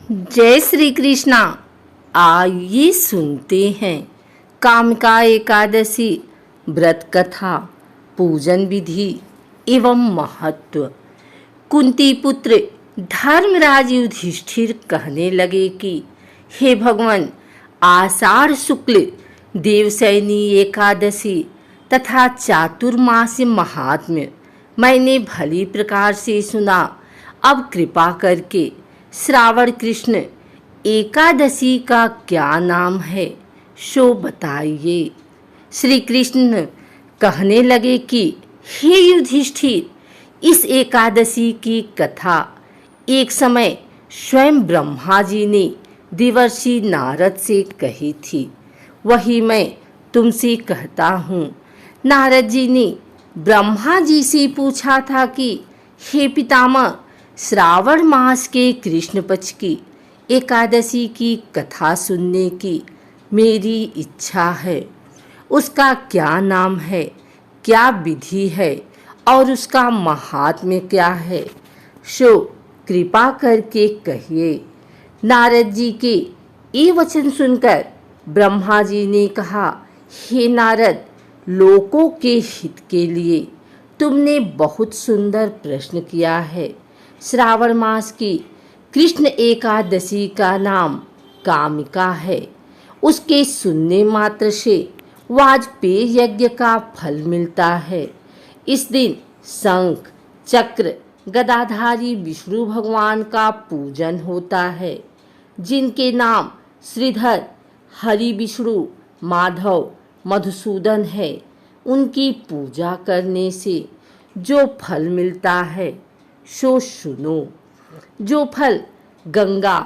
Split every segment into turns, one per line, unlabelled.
जय श्री कृष्णा। आइए सुनते हैं कामिका एकादशी व्रत कथा, पूजन विधि एवं महत्व। कुंती पुत्र धर्मराज युधिष्ठिर कहने लगे कि हे भगवान, आषाढ़ शुक्ल देवशयनी एकादशी तथा चातुर्मास्य महात्म्य मैंने भली प्रकार से सुना। अब कृपा करके श्रावण कृष्ण एकादशी का क्या नाम है सो बताइए। श्री कृष्ण कहने लगे कि हे युधिष्ठिर, इस एकादशी की कथा एक समय स्वयं ब्रह्मा जी ने देवर्षि नारद से कही थी, वही मैं तुमसे कहता हूँ। नारद जी ने ब्रह्मा जी से पूछा था कि हे पितामह, श्रावण मास के कृष्ण पक्ष की एकादशी की कथा सुनने की मेरी इच्छा है। उसका क्या नाम है, क्या विधि है और उसका महात्म्य क्या है, सो कृपा करके कहिए। नारद जी के ये वचन सुनकर ब्रह्मा जी ने कहा, हे नारद, लोकों के हित के लिए तुमने बहुत सुंदर प्रश्न किया है। श्रावण मास की कृष्ण एकादशी का नाम कामिका है। उसके सुनने मात्र से वाजपेय यज्ञ का फल मिलता है। इस दिन शंख चक्र गदाधारी विष्णु भगवान का पूजन होता है, जिनके नाम श्रीधर, हरि, विष्णु, माधव, मधुसूदन है। उनकी पूजा करने से जो फल मिलता है सो सुनो। जो फल गंगा,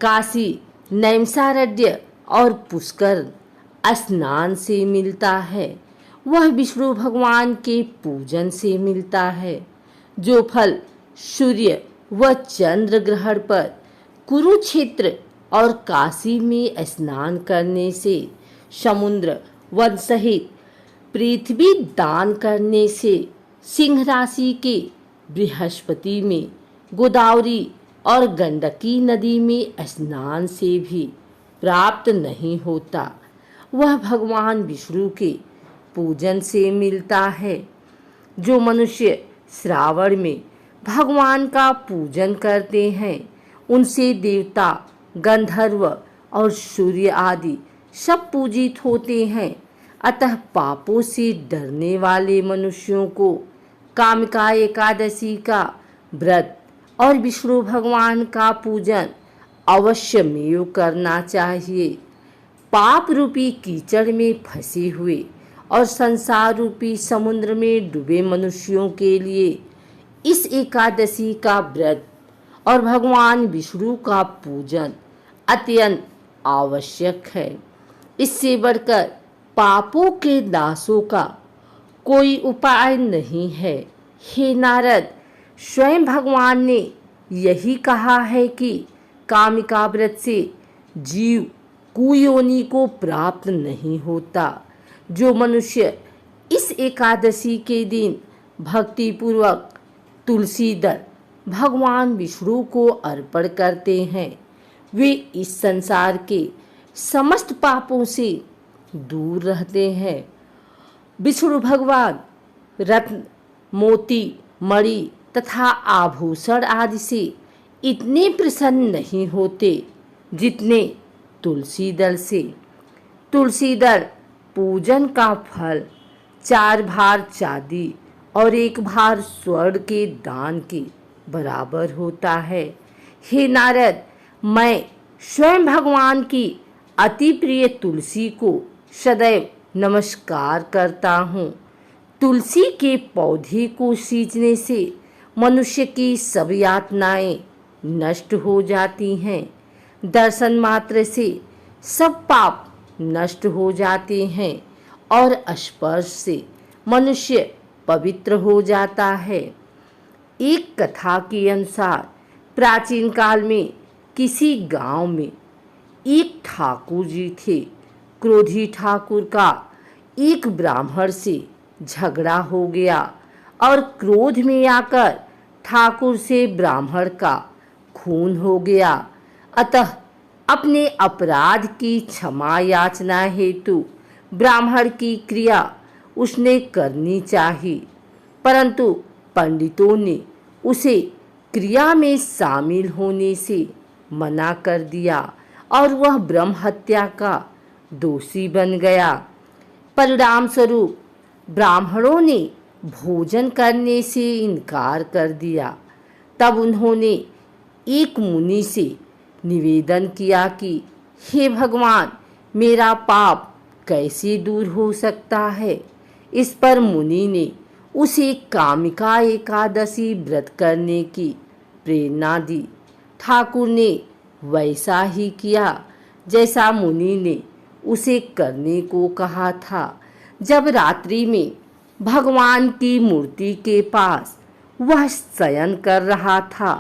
काशी, नैमिषारण्य और पुष्कर स्नान से मिलता है, वह विष्णु भगवान के पूजन से मिलता है। जो फल सूर्य व चंद्र ग्रहण पर कुरुक्षेत्र और काशी में स्नान करने से, समुद्र वन सहित पृथ्वी दान करने से, सिंह राशि के बृहस्पति में, गोदावरी और गंडकी नदी में स्नान से भी प्राप्त नहीं होता, वह भगवान विष्णु के पूजन से मिलता है। जो मनुष्य श्रावण में भगवान का पूजन करते हैं, उनसे देवता, गंधर्व और सूर्य आदि सब पूजित होते हैं। अतः पापों से डरने वाले मनुष्यों को कामिका एकादशी का व्रत और विष्णु भगवान का पूजन अवश्यमेव करना चाहिए। पाप रूपी कीचड़ में फंसे हुए और संसार रूपी समुद्र में डूबे मनुष्यों के लिए इस एकादशी का व्रत और भगवान विष्णु का पूजन अत्यंत आवश्यक है। इससे बढ़कर पापों के नाशों का कोई उपाय नहीं है। हे नारद, स्वयं भगवान ने यही कहा है कि कामिका व्रत से जीव कुयोनि को प्राप्त नहीं होता। जो मनुष्य इस एकादशी के दिन भक्ति पूर्वक तुलसी दल भगवान विष्णु को अर्पण करते हैं, वे इस संसार के समस्त पापों से दूर रहते हैं। विष्णु भगवान रत्न, मोती, मणि तथा आभूषण आदि से इतने प्रसन्न नहीं होते जितने तुलसी दल से। तुलसी दल पूजन का फल 4 भार चांदी और 1 भार स्वर्ण के दान के बराबर होता है। हे नारद, मैं स्वयं भगवान की अति प्रिय तुलसी को सदैव नमस्कार करता हूँ। तुलसी के पौधे को सींचने से मनुष्य की सब यातनाएं नष्ट हो जाती हैं। दर्शन मात्र से सब पाप नष्ट हो जाते हैं और स्पर्श से मनुष्य पवित्र हो जाता है। एक कथा के अनुसार प्राचीन काल में किसी गांव में एक ठाकुर जी थे। क्रोधी ठाकुर का एक ब्राह्मण से झगड़ा हो गया और क्रोध में आकर ठाकुर से ब्राह्मण का खून हो गया। अतः अपने अपराध की क्षमा याचना हेतु ब्राह्मण की क्रिया उसने करनी चाहिए, परंतु पंडितों ने उसे क्रिया में शामिल होने से मना कर दिया और वह ब्रह्म हत्या का दोषी बन गया। परिणाम स्वरूप ब्राह्मणों ने भोजन करने से इनकार कर दिया। तब उन्होंने एक मुनि से निवेदन किया कि हे भगवान, मेरा पाप कैसे दूर हो सकता है। इस पर मुनि ने उसे कामिका एकादशी व्रत करने की प्रेरणा दी। ठाकुर ने वैसा ही किया जैसा मुनि ने उसे करने को कहा था। जब रात्रि में भगवान की मूर्ति के पास वह शयन कर रहा था,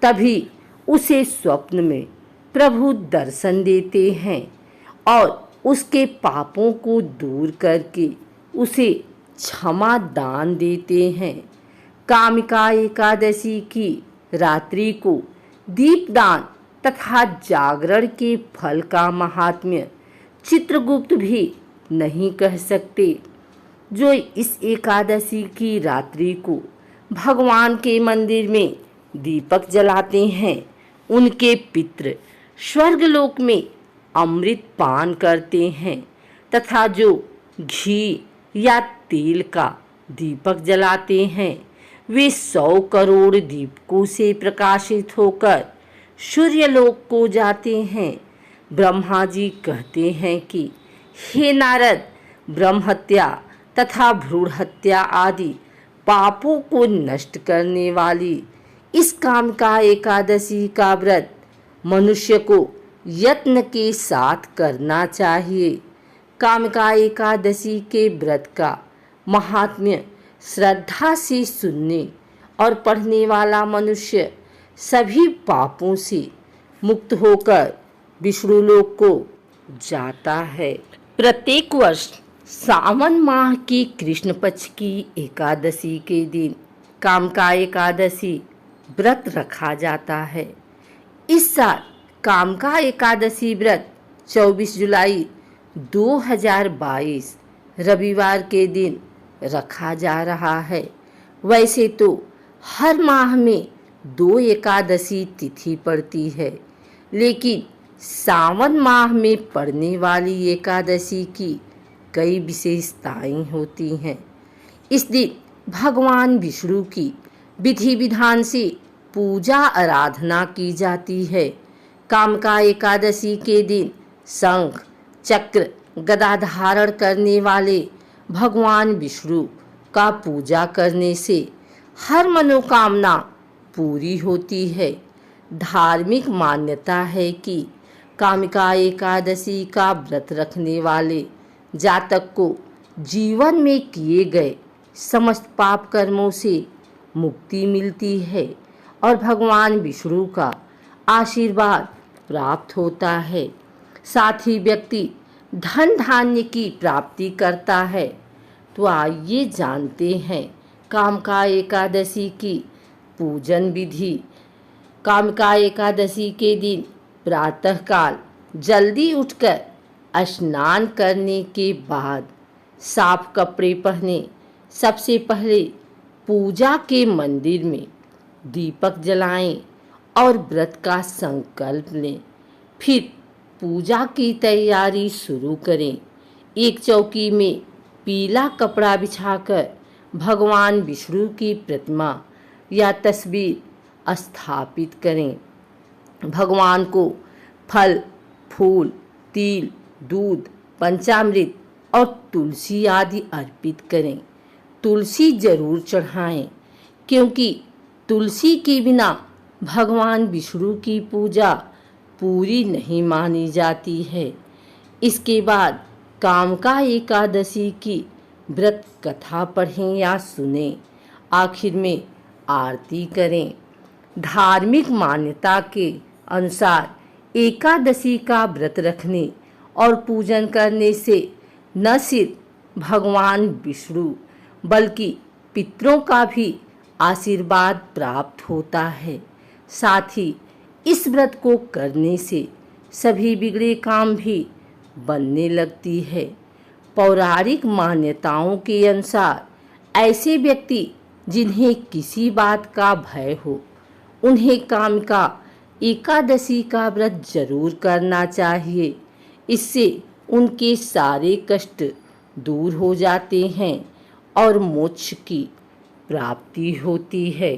तभी उसे स्वप्न में प्रभु दर्शन देते हैं और उसके पापों को दूर करके उसे क्षमा दान देते हैं। कामिका एकादशी की रात्रि को दीपदान तथा जागरण के फल का महात्म्य चित्रगुप्त भी नहीं कह सकते। जो इस एकादशी की रात्रि को भगवान के मंदिर में दीपक जलाते हैं, उनके पितृ स्वर्गलोक में अमृत पान करते हैं तथा जो घी या तेल का दीपक जलाते हैं, वे 100 करोड़ दीपकों से प्रकाशित होकर सूर्यलोक को जाते हैं। ब्रह्मा जी कहते हैं कि हे नारद, ब्रह्म हत्या तथा भ्रूण हत्या आदि पापों को नष्ट करने वाली इस कामिका एकादशी का व्रत मनुष्य को यत्न के साथ करना चाहिए। कामिका एकादशी के व्रत का महात्म्य श्रद्धा से सुनने और पढ़ने वाला मनुष्य सभी पापों से मुक्त होकर विष्णुलोक को जाता है। प्रत्येक वर्ष सावन माह की कृष्ण पक्ष की एकादशी के दिन कामिका एकादशी व्रत रखा जाता है। इस साल कामिका एकादशी व्रत 24 जुलाई 2022 रविवार के दिन रखा जा रहा है। वैसे तो हर माह में 2 एकादशी तिथि पड़ती है, लेकिन सावन माह में पड़ने वाली एकादशी की कई विशेषताएं होती हैं। इस दिन भगवान विष्णु की विधि विधान से पूजा आराधना की जाती है। कामिका एकादशी के दिन शंख चक्र गदा धारण करने वाले भगवान विष्णु का पूजा करने से हर मनोकामना पूरी होती है। धार्मिक मान्यता है कि कामिका एकादशी का व्रत रखने वाले जातक को जीवन में किए गए समस्त पाप कर्मों से मुक्ति मिलती है और भगवान विष्णु का आशीर्वाद प्राप्त होता है। साथ ही व्यक्ति धन धान्य की प्राप्ति करता है। तो आइए जानते हैं कामिका एकादशी की पूजन विधि। कामिका एकादशी के दिन प्रातःकाल जल्दी उठकर स्नान करने के बाद साफ कपड़े पहने सबसे पहले पूजा के मंदिर में दीपक जलाएं और व्रत का संकल्प लें। फिर पूजा की तैयारी शुरू करें। एक चौकी में पीला कपड़ा बिछाकर भगवान विष्णु की प्रतिमा या तस्वीर स्थापित करें। भगवान को फल, फूल, तिल, दूध, पंचामृत और तुलसी आदि अर्पित करें। तुलसी जरूर चढ़ाएं, क्योंकि तुलसी के बिना भगवान विष्णु की पूजा पूरी नहीं मानी जाती है। इसके बाद कामिका एकादशी की व्रत कथा पढ़ें या सुनें। आखिर में आरती करें। धार्मिक मान्यता के अनुसार एकादशी का व्रत रखने और पूजन करने से न सिर्फ भगवान विष्णु बल्कि पितरों का भी आशीर्वाद प्राप्त होता है। साथ ही इस व्रत को करने से सभी बिगड़े काम भी बनने लगती है। पौराणिक मान्यताओं के अनुसार ऐसे व्यक्ति जिन्हें किसी बात का भय हो, उन्हें कामिका एकादशी का व्रत जरूर करना चाहिए। इससे उनके सारे कष्ट दूर हो जाते हैं और मोक्ष की प्राप्ति होती है।